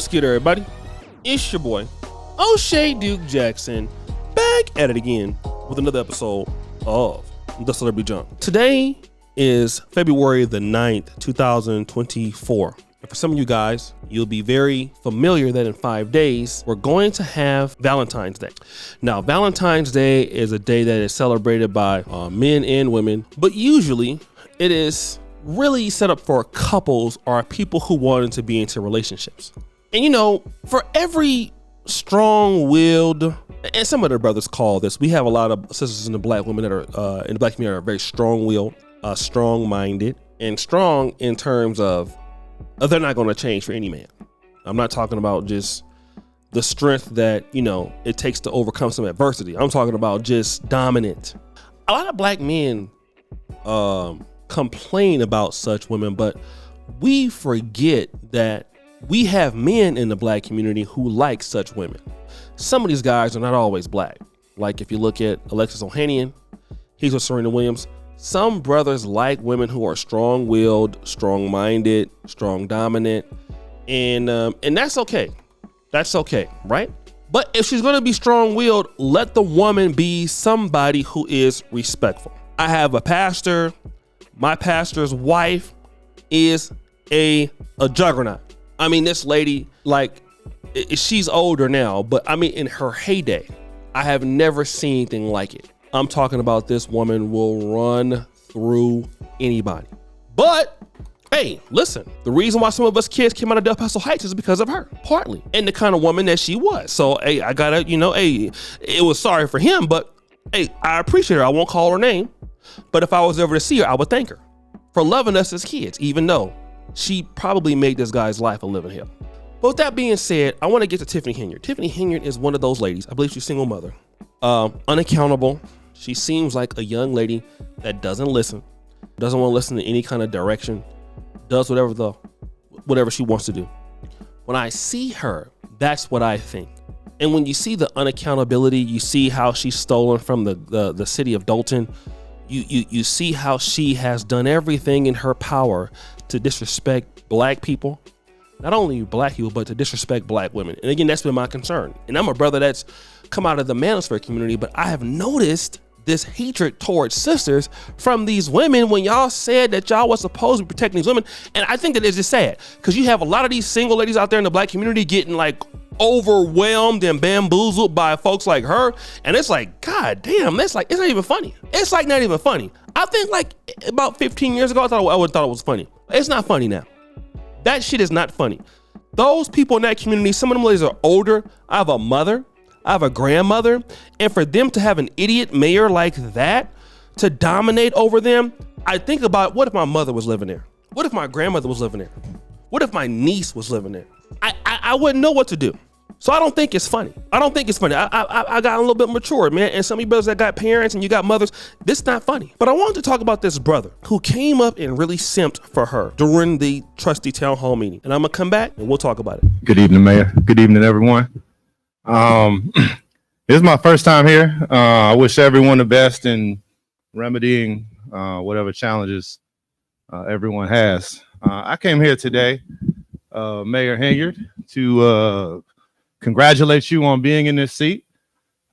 What's good, everybody? It's your boy, O'Shea Duke Jackson, back at it again with another episode of The Celebrity Jump. Today is February the 9th, 2024. And for some of you guys, you'll be very familiar that in 5 days, we're going to have Valentine's Day. Now, Valentine's Day is a day that is celebrated by men and women, but usually it is really set up for couples or people who wanted to be into relationships. And you know, for every strong-willed, and some of their brothers call this, we have a lot of sisters in the black women that are in the black community are very strong-willed, strong-minded, and strong in terms of they're not going to change for any man. I'm not talking about just the strength that, you know, it takes to overcome some adversity. I'm talking about just dominant. A lot of black men complain about such women, but we forget that we have men in the black community who like such women. Some of these guys are not always black. Like if you look at Alexis Ohanian, he's with Serena Williams. Some brothers like women who are strong-willed, strong-minded, strong-dominant, and that's okay. That's okay, right? But if she's going to be strong-willed, let the woman be somebody who is respectful. I have a pastor. My pastor's wife is a juggernaut. I mean, this lady, like, she's older now, but I mean, in her heyday, I have never seen anything like it. I'm talking about this woman will run through anybody. But hey, listen, the reason why some of us kids came out of Del Paso Heights is because of her, partly, and the kind of woman that she was. So, hey, I gotta, you know, hey, it was sorry for him, but hey, I appreciate her. I won't call her name, but if I was ever to see her, I would thank her for loving us as kids, even though she probably made this guy's life a living hell. But with that being said, I want to get to Tiffany Henyard. Tiffany Henyard is one of those ladies. I believe she's a single mother, unaccountable. She seems like a young lady that doesn't listen, doesn't want to listen to any kind of direction, does whatever she wants to do. When I see her, that's what I think. And when you see the unaccountability, you see how she's stolen from the city of Dolton. You see how she has done everything in her power to disrespect black people, not only black people, but to disrespect black women. And again, that's been my concern. And I'm a brother that's come out of the manosphere community, but I have noticed this hatred towards sisters from these women when y'all said that y'all was supposed to be protecting these women. And I think that it's just sad because you have a lot of these single ladies out there in the black community getting like overwhelmed and bamboozled by folks like her. And it's like, God damn, that's like, it's not even funny. It's like not even funny. I think like about 15 years ago, I would thought it was funny. It's not funny now. That shit is not funny. Those people in that community, some of them ladies are older. I have a mother. I have a grandmother. And for them to have an idiot mayor like that to dominate over them, I think about what if my mother was living there? What if my grandmother was living there? What if my niece was living there? I wouldn't know what to do. So I don't think it's funny. I got a little bit mature, man. And some of you brothers that got parents and you got mothers, this is not funny. But I wanted to talk about this brother who came up and really simped for her during the trustee town hall meeting. And I'm gonna come back and we'll talk about it. Good evening, Mayor. Good evening, everyone. This is my first time here. I wish everyone the best in remedying whatever challenges everyone has. I came here today, Mayor Henyard, to congratulate you on being in this seat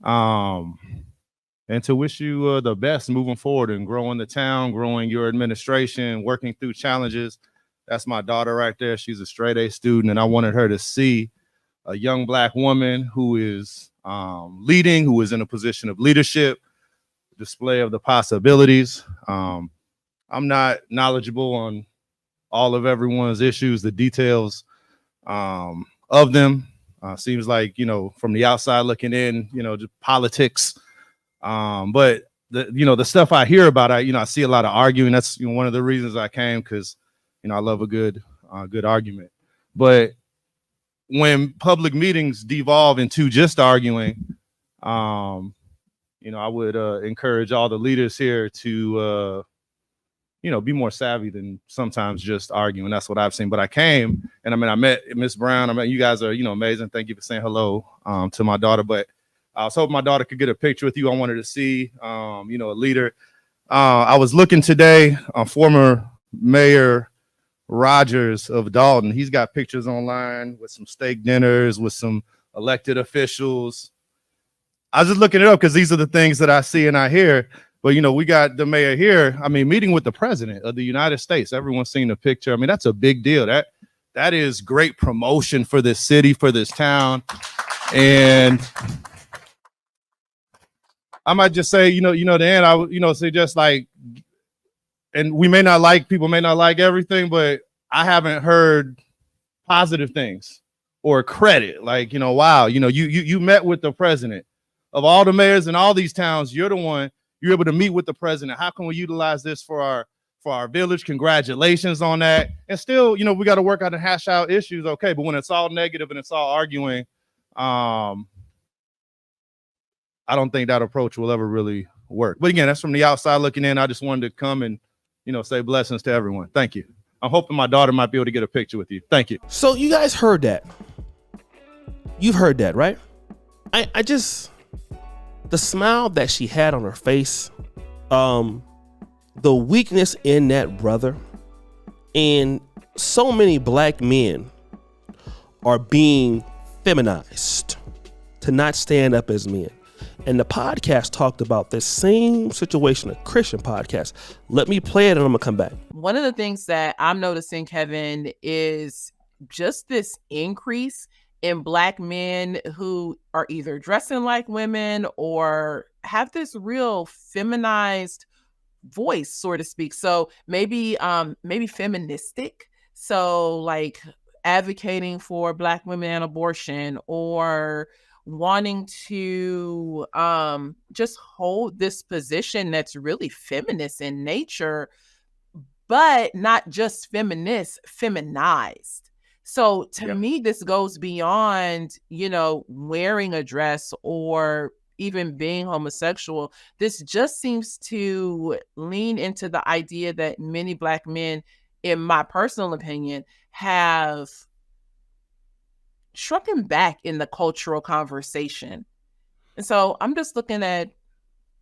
and to wish you the best moving forward and growing the town, growing your administration, working through challenges. That's my daughter right there. She's a straight A student, and I wanted her to see a young black woman who is leading, who is in a position of leadership, display of the possibilities. I'm not knowledgeable on all of everyone's issues, the details of them. Seems like, you know, from the outside looking in, you know, just politics. But the stuff I hear about, I see a lot of arguing. That's, you know, one of the reasons I came, because, you know, I love a good argument. But when public meetings devolve into just arguing, I would encourage all the leaders here to be more savvy than sometimes just arguing. That's what I've seen. But I came and I met Miss Brown. I mean, you guys are, amazing. Thank you for saying hello to my daughter. But I was hoping my daughter could get a picture with you. I wanted to see, a leader. I was looking today, former Mayor Rogers of Dolton. He's got pictures online with some steak dinners with some elected officials. I was just looking it up because these are the things that I see and I hear. But, we got the mayor here. I mean, meeting with the president of the United States. Everyone's seen the picture. I mean, that's a big deal. That is great promotion for this city, for this town. And I might just say, the end, I say just like, and people may not like everything, but I haven't heard positive things or credit. Like, wow, you met with the president of all the mayors in all these towns. You're able to meet with the president. How can we utilize this for our village? Congratulations on that. And still, we got to work out and hash out issues. Okay. But when it's all negative and it's all arguing, I don't think that approach will ever really work. But again, that's from the outside looking in. I just wanted to come and, say blessings to everyone. Thank you. I'm hoping my daughter might be able to get a picture with you. Thank you. So you guys heard that. You've heard that, right? I just, the smile that she had on her face, the weakness in that brother, and so many black men are being feminized to not stand up as men. And the podcast talked about this same situation, a Christian podcast. Let me play it and I'm gonna come back. One of the things that I'm noticing, Kevin, is just this increase in black men who are either dressing like women or have this real feminized voice, so to speak. So maybe feministic. So like advocating for black women and abortion, or wanting to just hold this position that's really feminist in nature, but not just feminist, feminized. So to me, this goes beyond, wearing a dress or even being homosexual. This just seems to lean into the idea that many black men, in my personal opinion, have shrunken back in the cultural conversation. And so I'm just looking at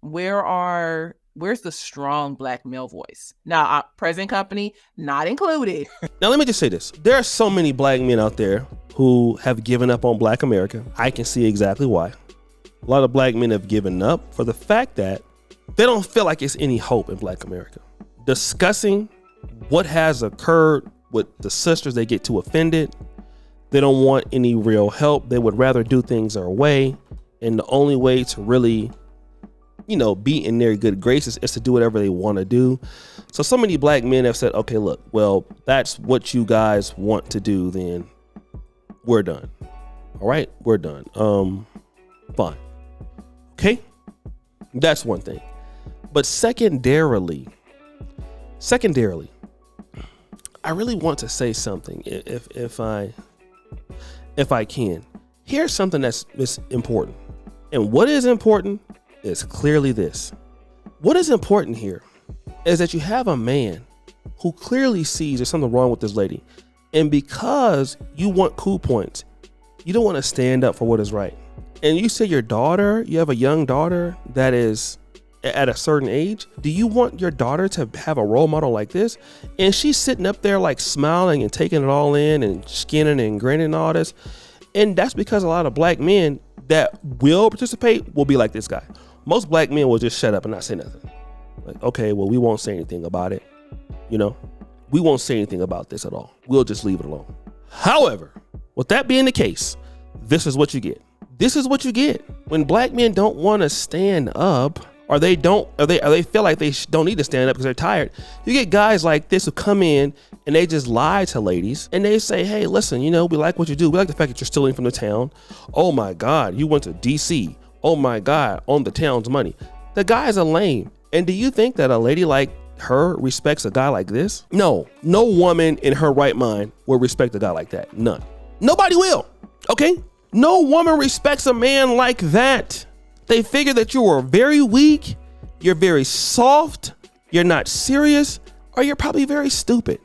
where's the strong black male voice? Now, present company not included. Now, let me just say this. There are so many black men out there who have given up on black America. I can see exactly why. A lot of black men have given up for the fact that they don't feel like it's any hope in black America. Discussing what has occurred with the sisters, they get too offended. They don't want any real help. They would rather do things their way. And the only way to really, be in their good graces is to do whatever they want to do. So many black men have said, okay, look, well, that's what you guys want to do. Then we're done. All right, we're done. Fine. Okay. That's one thing. But secondarily, I really want to say something if I can. Here's something that's important. And what is important is clearly this. What is important here is that you have a man who clearly sees there's something wrong with this lady. And because you want cool points, you don't want to stand up for what is right. And you say you have a young daughter that is at a certain age. Do you want your daughter to have a role model like this? And she's sitting up there like smiling and taking it all in and skinning and grinning and all this. And that's because a lot of black men that will participate will be like this guy. Most black men will just shut up and not say nothing. Like, okay, well, we won't say anything about it. We won't say anything about this at all. We'll just leave it alone. However, with that being the case, this is what you get. This is what you get when black men don't want to stand up, or they feel like they don't need to stand up because they're tired. You get guys like this who come in and they just lie to ladies and they say, hey, listen, we like what you do. We like the fact that you're stealing from the town. Oh my God, you went to DC. Oh my God, on the town's money. The guy's a lame. And do you think that a lady like her respects a guy like this? No woman in her right mind will respect a guy like that. None. Nobody will. Okay. No woman respects a man like that. They figure that you are very weak, you're very soft, you're not serious, or you're probably very stupid.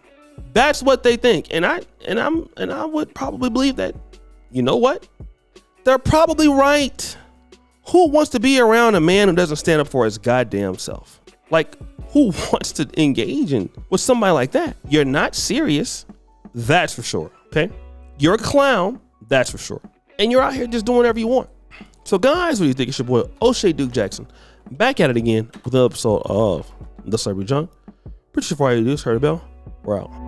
That's what they think. And I would probably believe that, you know what? They're probably right. Who wants to be around a man who doesn't stand up for his goddamn self? Like, who wants to engage in with somebody like that? You're not serious, that's for sure. Okay, you're a clown, that's for sure, and you're out here just doing whatever you want. So guys, what do you think? It's your boy O'Shea Duke Jackson, back at it again with another episode of The Celebrity Junk. Pretty sure before I do this, heard the bell. We're out.